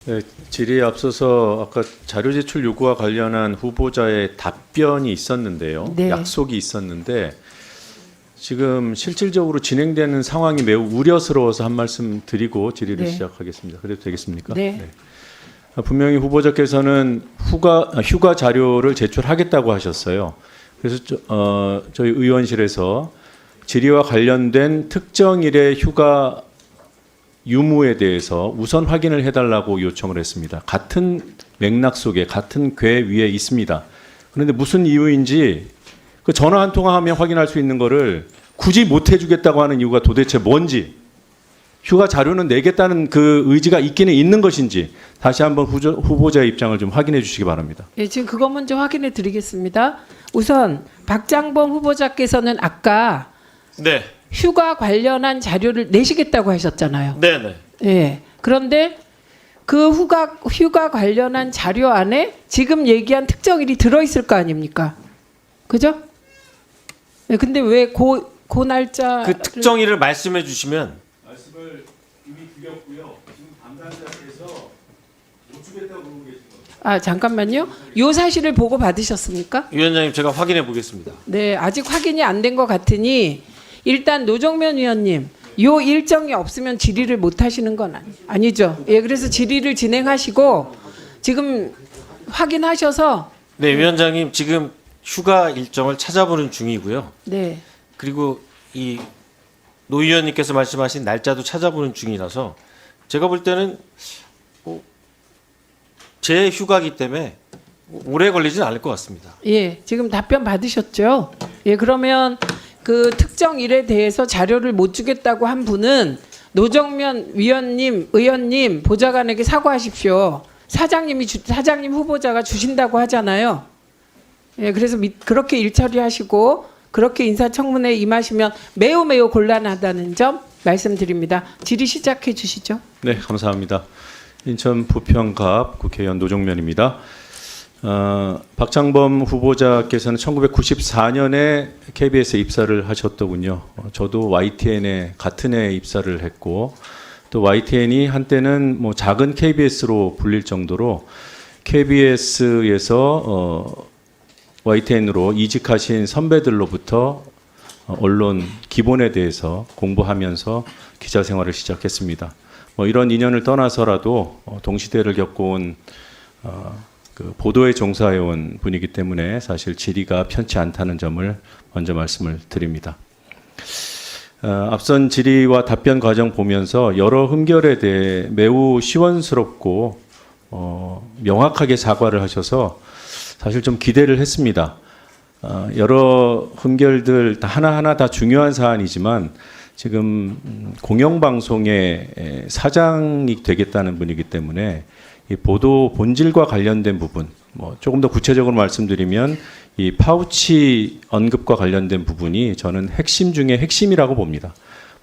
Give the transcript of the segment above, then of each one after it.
네, 질의에 앞서서 아까 자료 제출 요구와 관련한 후보자의 답변이 있었는데요. 네. 약속이 있었는데 지금 실질적으로 진행되는 상황이 매우 우려스러워서 한 말씀 드리고 질의를 네. 시작하겠습니다. 그래도 되겠습니까? 네. 분명히 후보자께서는 휴가 자료를 제출하겠다고 하셨어요. 그래서 저희 의원실에서 질의와 관련된 특정일의 휴가 유무에 대해서 우선 확인을 해달라고 요청을 했습니다. 같은 맥락 속에 같은 궤 위에 있습니다. 그런데 무슨 이유인지 그 전화 한 통화하면 확인할 수 있는 거를 굳이 못 해주겠다고 하는 이유가 도대체 뭔지, 휴가 자료는 내겠다는 그 의지가 있기는 있는 것인지 다시 한번 후보자의 입장을 좀 확인해 주시기 바랍니다. 예, 지금 그것 먼저 확인해 드리겠습니다. 우선 박장범 후보자께서는 아까 네, 휴가 관련한 자료를 내시겠다고 하셨잖아요. 네, 네. 예. 그런데 그 휴가 관련한 자료 안에 지금 얘기한 특정일이 들어 있을 거 아닙니까? 그죠? 예, 근데 왜 그 날짜 그 특정일을 말씀해 주시면 말씀을 이미 드렸고요. 지금 담당자께서 못 주겠다고 그러고 계신 거예요. 아, 잠깐만요. 요 사실을 보고 받으셨습니까? 위원장님 제가 확인해 보겠습니다. 네, 아직 확인이 안 된 것 같으니 일단 노정면 위원님, 요 일정이 없으면 질의를 못 하시는 건 아니죠? 예, 그래서 질의를 진행하시고 지금 확인하셔서 네, 위원장님 지금 휴가 일정을 찾아보는 중이고요. 네, 그리고 이 노 의원님께서 말씀하신 날짜도 찾아보는 중이라서 제가 볼 때는 제 휴가기 때문에 오래 걸리진 않을 것 같습니다. 예, 지금 답변 받으셨죠? 예, 그러면 그 특정 일에 대해서 자료를 못 주겠다고 한 분은 노정면 위원님, 의원님, 보좌관에게 사과하십시오. 사장님 후보자가 주신다고 하잖아요. 예, 그래서 그렇게 일처리하시고 그렇게 인사청문회에 임하시면 매우 곤란하다는 점 말씀드립니다. 질의 시작해 주시죠. 네, 감사합니다. 인천 부평갑 국회의원 노정면입니다. 박장범 후보자께서는 1994년에 KBS에 입사를 하셨더군요. 저도 YTN에 같은 해에 입사를 했고 또 YTN이 한때는 뭐 작은 KBS로 불릴 정도로 KBS에서 YTN으로 이직하신 선배들로부터 언론 기본에 대해서 공부하면서 기자 생활을 시작했습니다. 뭐 이런 인연을 떠나서라도 동시대를 겪어온 그 보도에 종사해온 분이기 때문에 사실 질의가 편치 않다는 점을 먼저 말씀을 드립니다. 앞선 질의와 답변 과정 보면서 여러 흠결에 대해 매우 시원스럽고 명확하게 사과를 하셔서 사실 좀 기대를 했습니다. 여러 흠결들 하나하나 다 중요한 사안이지만 지금 공영방송의 사장이 되겠다는 분이기 때문에 이 보도 본질과 관련된 부분, 뭐 조금 더 구체적으로 말씀드리면 이 파우치 언급과 관련된 부분이 저는 핵심 중에 핵심이라고 봅니다.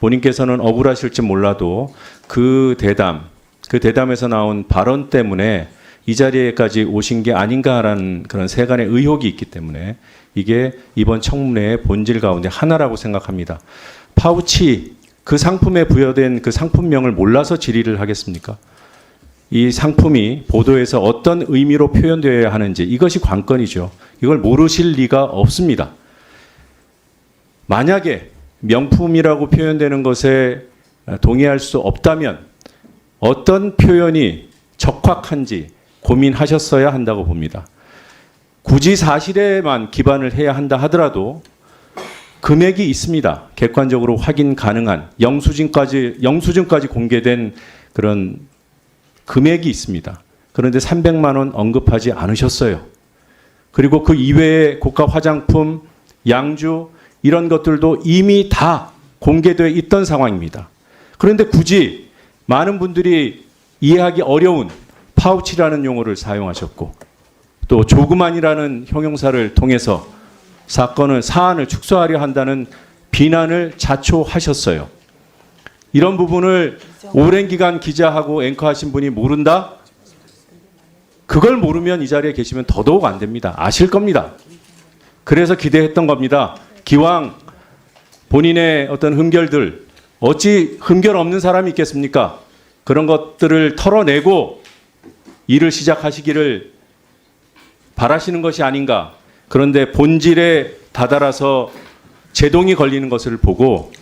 본인께서는 억울하실지 몰라도 그 대담에서 나온 발언 때문에 이 자리에까지 오신 게 아닌가라는 그런 세간의 의혹이 있기 때문에 이게 이번 청문회의 본질 가운데 하나라고 생각합니다. 파우치 그 상품에 부여된 그 상품명을 몰라서 질의를 하겠습니까? 이 상품이 보도에서 어떤 의미로 표현되어야 하는지 이것이 관건이죠. 이걸 모르실 리가 없습니다. 만약에 명품이라고 표현되는 것에 동의할 수 없다면 어떤 표현이 적확한지 고민하셨어야 한다고 봅니다. 굳이 사실에만 기반을 해야 한다 하더라도 금액이 있습니다. 객관적으로 확인 가능한 영수증까지 공개된 그런 금액이 있습니다. 그런데 300만 원 언급하지 않으셨어요. 그리고 그 이외의 고가 화장품, 양주 이런 것들도 이미 다 공개되어 있던 상황입니다. 그런데 굳이 많은 분들이 이해하기 어려운 파우치라는 용어를 사용하셨고 또 조그만이라는 형용사를 통해서 사안을 축소하려 한다는 비난을 자초하셨어요. 이런 부분을 오랜 기간 기자하고 앵커하신 분이 모른다? 그걸 모르면 이 자리에 계시면 더더욱 안 됩니다. 아실 겁니다. 그래서 기대했던 겁니다. 기왕 본인의 어떤 어찌 흠결 없는 사람이 있겠습니까? 그런 것들을 털어내고 일을 시작하시기를 바라시는 것이 아닌가. 그런데 본질에 다다라서 제동이 걸리는 것을 보고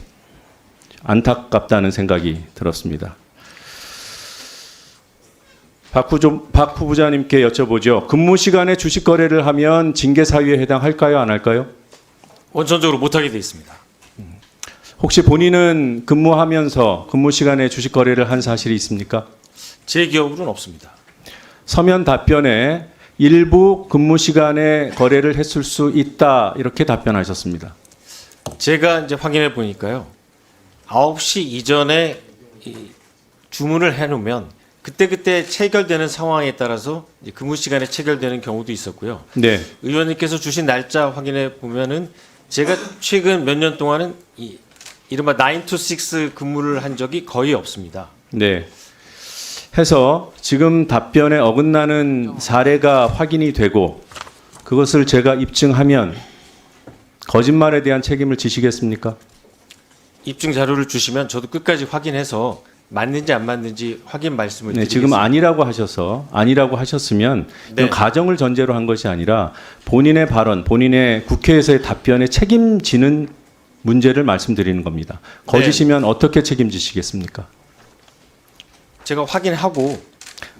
안타깝다는 생각이 들었습니다. 박 후보자님께 여쭤보죠. 근무 시간에 주식 거래를 하면 징계 사유에 해당할까요, 안 할까요? 원천적으로 못하게 돼 있습니다. 혹시 본인은 근무하면서 근무 시간에 주식 거래를 한 사실이 있습니까? 제 기억으로는 없습니다. 서면 답변에 일부 근무 시간에 거래를 했을 수 있다 이렇게 답변하셨습니다. 제가 이제 확인해 보니까요. 9시 이전에 주문을 해놓으면 그때그때 체결되는 상황에 따라서 이제 근무 시간에 체결되는 경우도 있었고요. 네, 의원님께서 주신 날짜 확인해 보면은 제가 최근 몇 년 동안은 이른바 9 to 6 근무를 한 적이 거의 없습니다. 네. 해서 지금 답변에 어긋나는 사례가 확인이 되고 그것을 제가 입증하면 거짓말에 대한 책임을 지시겠습니까? 입증 자료를 주시면 저도 끝까지 확인해서 맞는지 안 맞는지 확인 말씀을 네, 드리겠습니다. 지금 아니라고 하셨으면 네. 이건 가정을 전제로 한 것이 아니라 본인의 발언, 본인의 국회에서의 답변에 책임지는 문제를 말씀드리는 겁니다. 거짓이면 어떻게 책임지시겠습니까? 제가 확인하고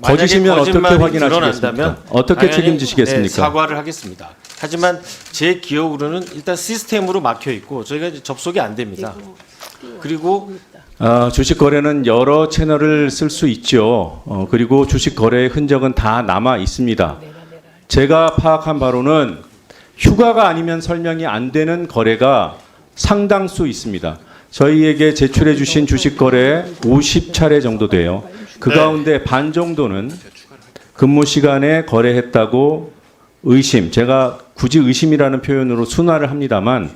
거짓이면 만약에 어떻게 거짓말이 확인하시겠습니까? 드러난다면 어떻게 당연히, 책임지시겠습니까? 네, 사과를 하겠습니다. 하지만 제 기억으로는 일단 시스템으로 막혀 있고 저희가 이제 접속이 안 됩니다. 그리고 주식 거래는 여러 채널을 쓸 수 있죠. 그리고 주식 거래의 흔적은 다 남아 있습니다. 제가 파악한 바로는 휴가가 아니면 설명이 안 되는 거래가 상당수 있습니다. 저희에게 제출해 주신 주식 거래 50차례 정도 돼요. 그 가운데 반 정도는 근무 시간에 거래했다고 의심, 제가 굳이 의심이라는 표현으로 순화를 합니다만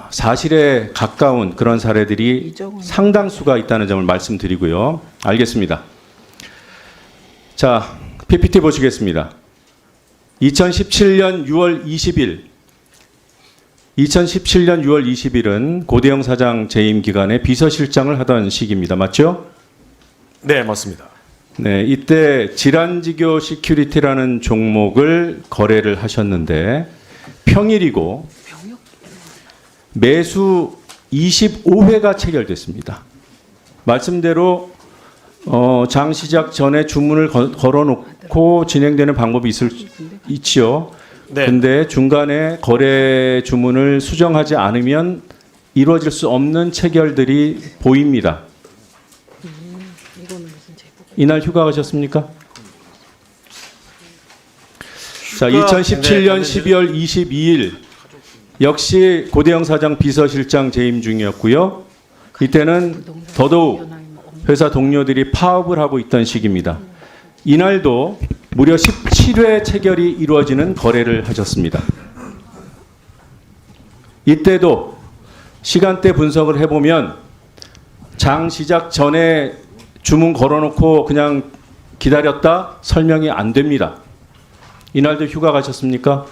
사실에 가까운 그런 사례들이 상당수가 있다는 점을 말씀드리고요. 알겠습니다. 자, PPT 보시겠습니다. 2017년 6월 2017은 고대영 사장 재임 기간에 비서실장을 하던 시기입니다. 맞죠? 네, 맞습니다. 네, 이때 질환지교 시큐리티라는 종목을 거래를 하셨는데 평일이고 매수 25회가 체결됐습니다. 말씀대로 장 시작 전에 주문을 걸어놓고 진행되는 방법이 있지요. 네. 근데 중간에 거래 주문을 수정하지 않으면 이루어질 수 없는 체결들이 보입니다. 이날 휴가 가셨습니까? 자, 2017년 12월 22일 역시 고대영 사장 비서실장 재임 중이었고요. 이때는 더더욱 회사 동료들이 파업을 하고 있던 시기입니다. 이날도 무려 17회 체결이 이루어지는 거래를 하셨습니다. 이때도 시간대 분석을 해보면 장 시작 전에 주문 걸어놓고 그냥 기다렸다 설명이 안 됩니다. 이날도 휴가 가셨습니까?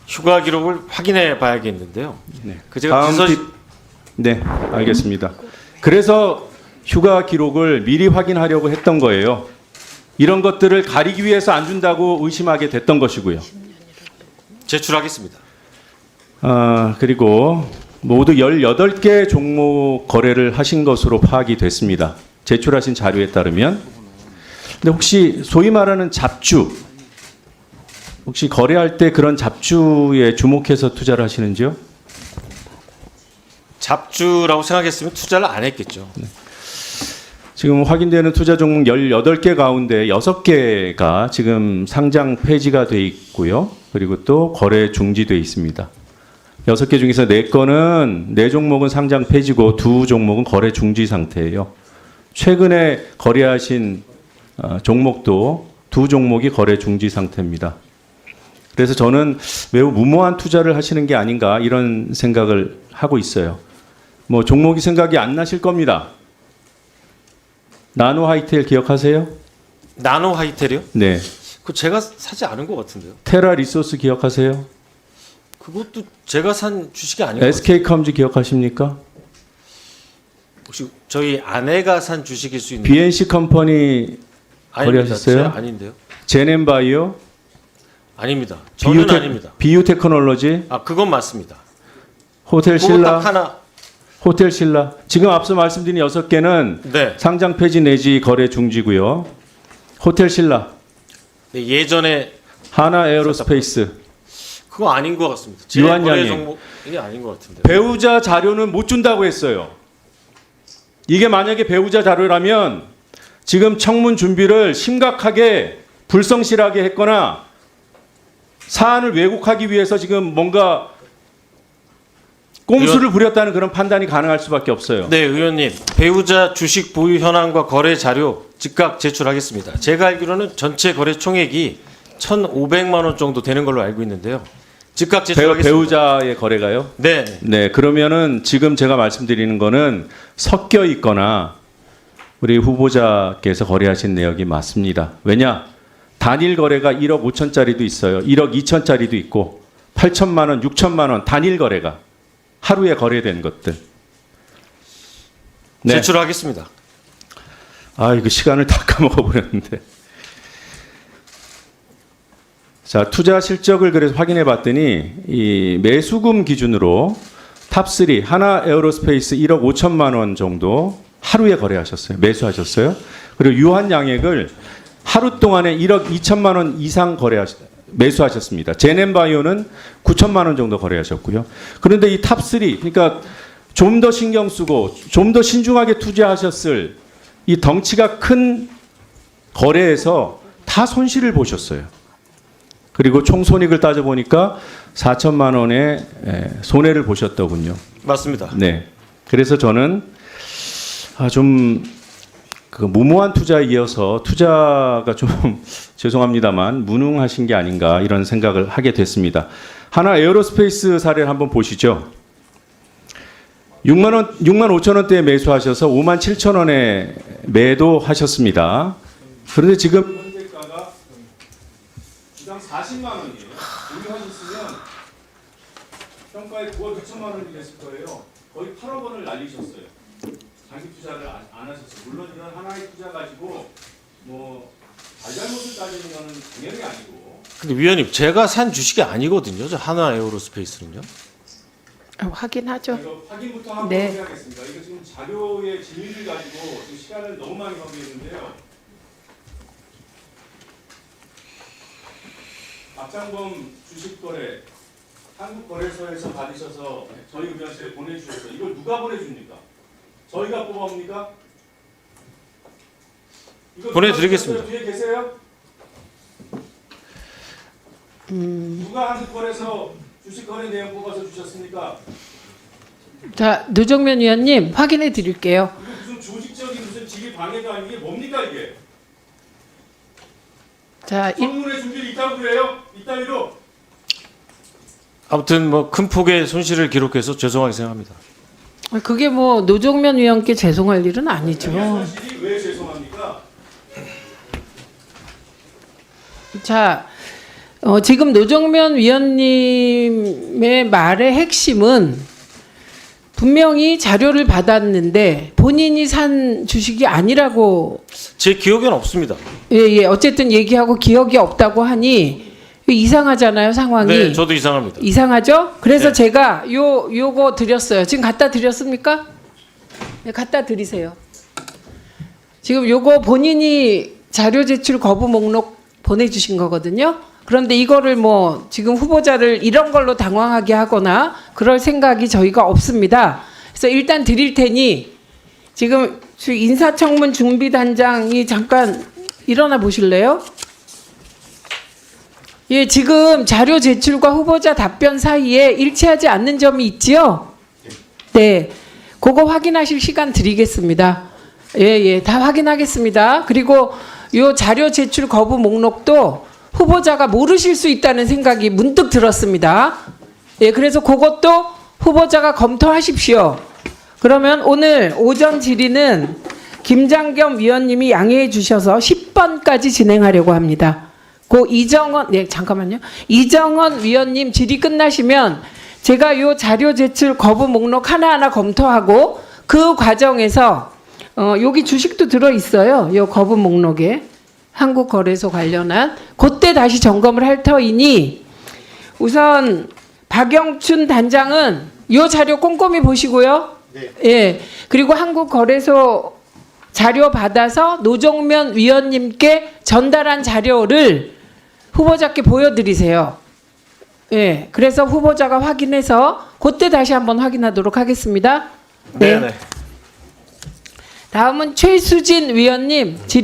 휴가 기록을 확인해 봐야겠는데요. 네. 그 제가 다음 네, 알겠습니다. 그래서 휴가 기록을 미리 확인하려고 했던 거예요. 이런 것들을 가리기 위해서 안 준다고 의심하게 됐던 것이고요. 제출하겠습니다. 그리고 모두 18개 종목 거래를 하신 것으로 파악이 됐습니다. 제출하신 자료에 따르면. 근데 혹시 소위 말하는 잡주, 혹시 거래할 때 그런 잡주에 주목해서 투자를 하시는지요? 잡주라고 생각했으면 투자를 안 했겠죠. 지금 확인되는 투자 종목 18개 가운데 6개가 지금 상장 폐지가 돼 있고요. 그리고 또 거래 중지돼 있습니다. 6개 중에서 4건은 4종목은 상장 폐지고 2종목은 거래 중지 상태예요. 최근에 거래하신 종목도 2종목이 거래 중지 상태입니다. 그래서 저는 매우 무모한 투자를 하시는 게 아닌가 이런 생각을 하고 있어요. 뭐 종목이 생각이 안 나실 겁니다. 나노 하이텔 기억하세요? 나노 하이텔이요? 네. 그거 제가 사지 않은 것 같은데요. 테라 리소스 기억하세요? 그것도 제가 산 주식이 아닌 것 같아요. SK 컴즈 기억하십니까? 혹시 저희 아내가 산 주식일 수 있는? BNC 컴퍼니 거래하셨어요? 제 아닌데요. 제넨바이오, 아닙니다. 저는 아닙니다. 비유테크놀로지, 아, 그건 맞습니다. 호텔 그거 신라, 딱 하나. 호텔 신라. 지금 앞서 말씀드린 6개는 네. 상장 폐지 내지 거래 중지고요. 호텔 신라, 네, 예전에 하나 에어로스페이스, 그거 아닌 것 같습니다. 제 유한 거래 양행. 정보이 아닌 것 같은데. 배우자 자료는 못 준다고 했어요. 이게 만약에 배우자 자료라면 지금 청문 준비를 심각하게 불성실하게 했거나 사안을 왜곡하기 위해서 지금 뭔가 꼼수를 부렸다는 그런 판단이 가능할 수밖에 없어요. 네, 의원님. 배우자 주식 보유 현황과 거래 자료 즉각 제출하겠습니다. 제가 알기로는 전체 거래 총액이 1,500만 원 정도 되는 걸로 알고 있는데요. 즉각 제출하겠습니다. 배우자의 거래가요? 네. 네, 그러면은 지금 제가 말씀드리는 거는 섞여 있거나 우리 후보자께서 거래하신 내역이 맞습니다. 왜냐? 단일 거래가 1억 5천짜리도 있어요. 1억 2천짜리도 있고 8천만 원, 6천만 원 단일 거래가 하루에 거래된 것들. 네. 제출하겠습니다. 아, 이거 시간을 다 까먹어 버렸는데. 자, 투자 실적을 그래서 확인해 봤더니 이 매수금 기준으로 탑3 하나 에어로스페이스 1억 5천만 원 정도 하루에 거래하셨어요. 매수하셨어요. 그리고 유한 양액을 하루 동안에 1억 2천만 원 이상 매수하셨습니다. 제넨바이오는 9천만 원 정도 거래하셨고요. 그런데 이 탑3 그러니까 좀 더 신경 쓰고 좀 더 신중하게 투자하셨을 이 덩치가 큰 거래에서 다 손실을 보셨어요. 그리고 총 손익을 따져보니까 4천만 원의 손해를 보셨더군요. 맞습니다. 네. 그래서 저는 좀 그 무모한 투자에 이어서 투자가 좀 죄송합니다만 무능하신 게 아닌가 이런 생각을 하게 됐습니다. 하나 에어로스페이스 사례를 한번 보시죠. 6만 5천 원대에 매수하셔서 5만 7천 원에 매도하셨습니다. 그런데 지금 현재가가 주당 40만 원이에요. 보유하셨으면 평가에 9억 2천만 원이 됐을 거예요. 거의 8억 원을 날리셨어요. 장기 투자를 안 하셨어요. 물론 이런 하나의 투자 가지고 뭐 잘잘못을 따지는 거는 당연히 아니고. 근데 위원님, 제가 산 주식이 아니거든요. 저 하나 에어로스페이스는요. 확인하죠. 이거 확인부터 한번 네. 해야겠습니다. 이거 지금 자료의 진위를 가지고 지금 시간을 너무 많이 허비했는데요. 박장범 주식거래 한국거래소에서 받으셔서 저희 의견실에 보내주셔서 이걸 누가 보내줍니까? 저희가 뽑아옵니까? 이거 보내드리겠습니다. 뒤에 계세요? 누가 한국거래소 주식거래 내용 뽑아서 주셨습니까? 자, 노정면 위원님 확인해 드릴게요. 이거 무슨 조직적인 무슨 직위 방해도 아니게 뭡니까 이게? 자, 청문회 준비를 있다고 그래요? 이따위로? 아무튼 뭐 큰 폭의 손실을 기록해서 죄송하게 생각합니다. 그게 뭐 노정면 위원께 죄송할 일은 아니죠. 사실이 왜 죄송합니까? 자, 지금 노정면 위원님의 말의 핵심은 분명히 자료를 받았는데 본인이 산 주식이 아니라고 제 기억에는 없습니다. 예, 어쨌든 얘기하고 기억이 없다고 하니 이상하잖아요, 상황이. 네, 저도 이상합니다. 이상하죠? 그래서 네. 제가 요거 드렸어요. 지금 갖다 드렸습니까? 네, 갖다 드리세요. 지금 요거 본인이 자료 제출 거부 목록 보내주신 거거든요. 그런데 이거를 뭐 지금 후보자를 이런 걸로 당황하게 하거나 그럴 생각이 저희가 없습니다. 그래서 일단 드릴 테니 지금 인사청문 준비단장이 잠깐 일어나 보실래요? 예, 지금 자료 제출과 후보자 답변 사이에 일치하지 않는 점이 있지요? 네, 그거 확인하실 시간 드리겠습니다. 예, 다 확인하겠습니다. 그리고 요 자료 제출 거부 목록도 후보자가 모르실 수 있다는 생각이 문득 들었습니다. 예, 그래서 그것도 후보자가 검토하십시오. 그러면 오늘 오전 질의는 김장겸 위원님이 양해해 주셔서 10번까지 진행하려고 합니다. 잠깐만요. 이정원 위원님 질의 끝나시면 제가 요 자료 제출 거부 목록 하나하나 검토하고 그 과정에서 여기 주식도 들어 있어요. 요 거부 목록에 한국거래소 관련한 그때 다시 점검을 할 터이니 우선 박영춘 단장은 이 자료 꼼꼼히 보시고요. 예. 그리고 한국거래소 자료 받아서 노정면 위원님께 전달한 자료를 후보자께 보여드리세요. 예. 그래서 후보자가 확인해서 그때 다시 한번 확인하도록 하겠습니다. 네. 네. 다음은 최수진 위원님 질의.